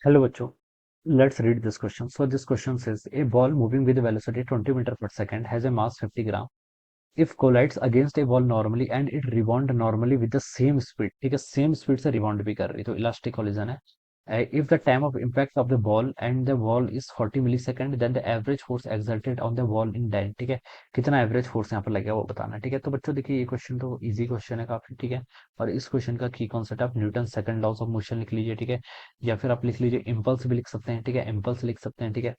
Hello, bachcho. Let's read this question. So this question says a ball moving with a velocity 20 meter per second has a mass 50 gram. If collides against a wall normally and it rebound normally with the same speed, ठीक है, same speed से rebound भी कर रही, तो elastic collision है. If the time of impact of the ball and the wall is 40 millisecond, then the average force exerted on the wall in dyne. ठीक है, कितना एवरेज फोर्स यहाँ पर लगेगा वो बताना है. ठीक है, तो बच्चों देखिए ये क्वेश्चन तो इजी क्वेश्चन है काफी. ठीक है, और इस क्वेश्चन का की कॉन्सेप्ट आप Newton second loss of motion लिख लीजिए. ठीक है, या फिर आप लिख लीजिए इम्पल्स भी लिख सकते हैं. ठीक है, इम्पल्स लिख सकते हैं. ठीक है,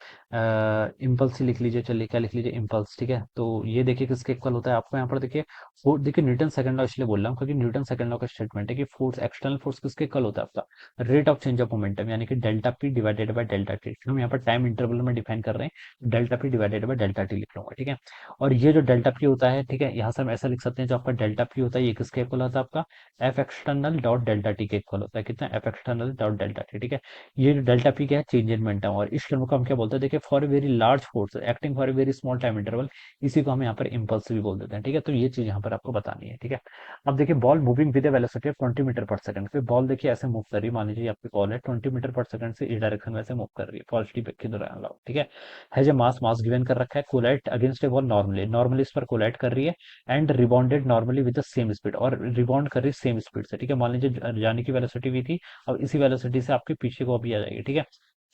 इम्पल्स ही लिख लीजिए. चलिए क्या लिख लीजिए, इम्पल्स. ठीक है, तो ये देखिए किसके इक्वल होता है आपको यहाँ पर देखिए. फोर्स देखिए न्यूटन सेकंड लॉ इसलिए बोल रहा हूँ क्योंकि न्यूटन सेकंड लॉ का स्टेटमेंट है कि फोर्स एक्सटर्नल फोर्स किसके इक्वल होता है आपका, rate of change of momentum, यानी कि delta P divided by delta T. हम यहाँ पर टाइम इंटरवल में डिफाइन कर रहे हैं, delta P divided by delta T लिख लूंगा. ठीक है, और ये जो डेल्टा पी होता है, ठीक है, यहाँ से हम ऐसा लिख सकते हैं, जो आपका डेल्टा पी होता है ये किसके इक्वल होता है आपका, F external dot delta T के इक्वल होता है. कितना, F external dot delta T. ठीक है, ये जो डेल्टा पी क्या है, चेंज इन मोमेंटम, और इस टर्म को हम क्या बोलते हैं, देखिए for a very large force acting for a very small time interval, इसी को हम यहाँ पर इम्पल्स भी बोल देते हैं. ठीक है, तो ये चीज यहाँ पर आपको बतानी है. ठीक है, अब देखिए ball moving with a velocity of 20 metre per second. फिर बॉल देखिए ऐसे मूव कर रही है, मान लीजिए आपकी बॉल है 20 मीटर पर सेकंड से इस डायरेक्शन में से मूव कर रही है, पॉजिटिव की तरह अलाउ. ठीक है जे मास मास गिवन कर रखा है, collide against a ball normally normally इस पर कोलाइट कर रही है, and rebounded normally with the same speed, और रिबाउंड कर रही है सेम स्पीड से. ठीक है, मान लीजिए जाने की वेलोसिटी भी थी, अब इसी वेलोसिटी से आपके पीछे को भी आ जाएगी. ठीक है,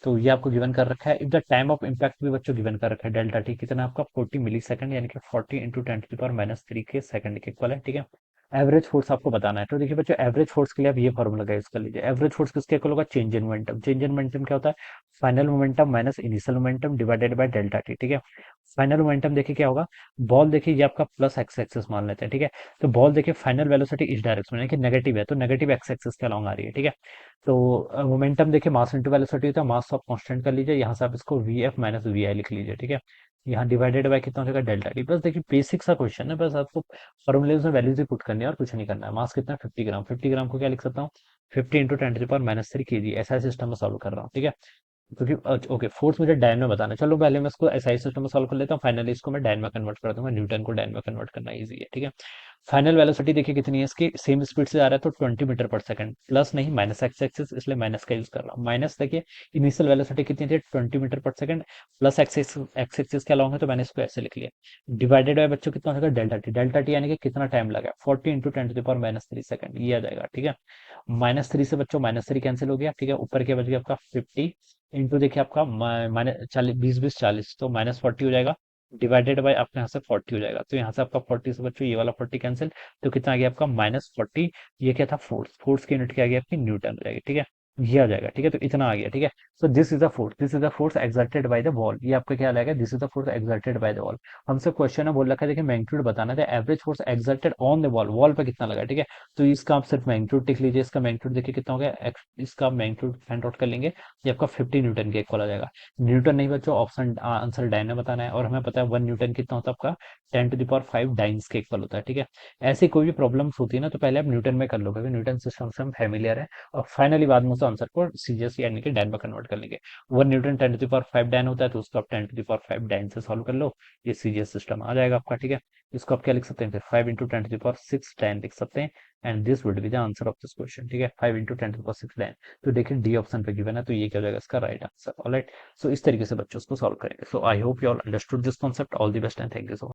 तो ये आपको गिवन कर रखा है. If the time of impact भी बच्चों गिवन कर रखा है, डेल्टा टी कितना आपका 40 मिली सेकंड, यानी कि 40 इंटू 10 to the power -3 के सेकंड के इक्वल है. ठीक है, एवरेज फोर्स आपको बताना है, तो देखिए बच्चों एवरेज फोर्स के लिए आप ये फॉर्मूला गाइस कर लीजिए. एवरेज फोर्स किसके इक्वल होगा, change in momentum. Change in momentum क्या होता है, final momentum minus initial momentum divided by delta T. ठीक है, फाइनल मोमेंटम देखिए क्या होगा, बॉल देखिए ये आपका प्लस एक्स एक्सिस मान लेते हैं. ठीक है, तो बॉल देखिए फाइनल वेलोसिटी इस डायरेक्शन में, नेगेटिव है, तो नेगेटिव एक्स एक्सिस के अलॉन्ग आ रही है. ठीक है, तो मोमेंटम देखिए मास इंटू वेलोसिटी होता है, मास आप कांस्टेंट कर लीजिए, यहाँ से आप इसको वी एफ माइनस वी आई लिख लीजिए. ठीक है, यहाँ डिवाइडेड बाय कितना हो जाएगा, डेल्टा टी. बस देखिए बेसिक सा क्वेश्चन है, बस आपको फॉर्मूले में वैल्यूज ही पुट करनी है और कुछ नहीं करना है. मास कितना है, 50 ग्राम. 50 ग्राम को क्या लिख सकता हूँ, 50 into 10 to the power -3 kg. ऐसा सिस्टम में सॉल्व कर रहा हूँ. ठीक है, क्योंकि ओके फोर्स मुझे डायन में बताना है. चलो पहले मैं इसको एसआई सिस्टम में सॉल्व कर लेता हूँ, फाइनली इसको मैं डायन में कन्वर्ट कर दूंगा, न्यूटन को डायन में कन्वर्ट करना इजी है. ठीक है, फाइनल वेलोसिटी देखिए कितनी है इसकी, सेम स्पीड से आ रहा है तो 20 मीटर पर सेकंड, प्लस नहीं माइनस एक्स एक्सिस, इसलिए माइनस का यूज कर रहा हूँ. माइनस देखिए इनिशियल वेलोसिटी कितनी थी, 20 metre per second, plus x axis के अलॉन्ग है तो मैंने इसको ऐसे लिख लिया. डिवाइडेड बाय बच्चों कितना होगा, डेल्टा टी. डेल्टा टी यानी कि कितना टाइम लगा, 40 into 10 to the power -3 second, ये आ जाएगा. ठीक है, -3 से बच्चों -3 कैंसिल हो गया. ठीक है, ऊपर के बच गया आपका 50 इंटू देखिए आपका माइनस 40, 20 20 40, तो -40 हो जाएगा, डिवाइडेड बाय आपके यहाँ से 40 हो जाएगा, तो यहाँ से आपका 40 से बच्चों ये वाला 40 कैंसिल, तो कितना आ गया आपका -40. ये क्या था, फोर्स. फोर्स की यूनिट क्या आ गया आपकी, न्यूटन हो जाएगी. ठीक है, ये आ जाएगा. ठीक है, तो इतना आ गया. ठीक है, so this is the force, this is the force exerted by the wall. ये आपका क्या आएगा, this is the force exerted by the wall. हमसे क्वेश्चन है बोल रखा है, देखिए मैग्नीट्यूड बताना था, average force exerted on the wall, wall पे कितना लगा. ठीक है, तो इसका आप सिर्फ मैग्नीट्यूड लिख लीजिए. इसका मैग्नीट्यूड देखिए कितना हो गया, इसका मैग्नीट्यूड फाइंड आउट कर लेंगे, ये आपका 50 न्यूटन के इक्वल आ जाएगा. न्यूटन नहीं बच्चों, ऑप्शन आंसर डायन में बताना है, और हमें पता है 1 न्यूटन कितना होता है आपका, 10 to the power 5 डाइन्स के इक्वल होता है. ठीक है, ऐसी कोई भी प्रॉब्लम्स होती है ना, तो पहले आप न्यूटन में कर लो, क्योंकि न्यूटन सिस्टम से हम फेमिलियर है, और फाइनली बाद में उस आंसर को सीजीएस यानी कि डायन में कन्वर्ट कर लेंगे. 1 न्यूटन 10 to the power 5 डायन होता है, तो उसको आप 10 to the power 5 डायन से सॉल्व कर लो, ये सीजीएस सिस्टम आ जाएगा आपका. ठीक है, इसको आप क्या लिख सकते हैं, फिर 5 इंटू 10 to the power 6 डायन लिख सकते हैं, and this would be the answer of this question. ठीक है, 5 इंटू 10 to the power 6 डायन. तो देखिए डी ऑप्शन पे गिवन है, तो ये क्या हो जाएगा इसका राइट आंसर. ऑलराइट, सो इस तरीके से बच्चों को सॉल्व करेंगे. So I hope you all understood this concept. All the best and thank you so much.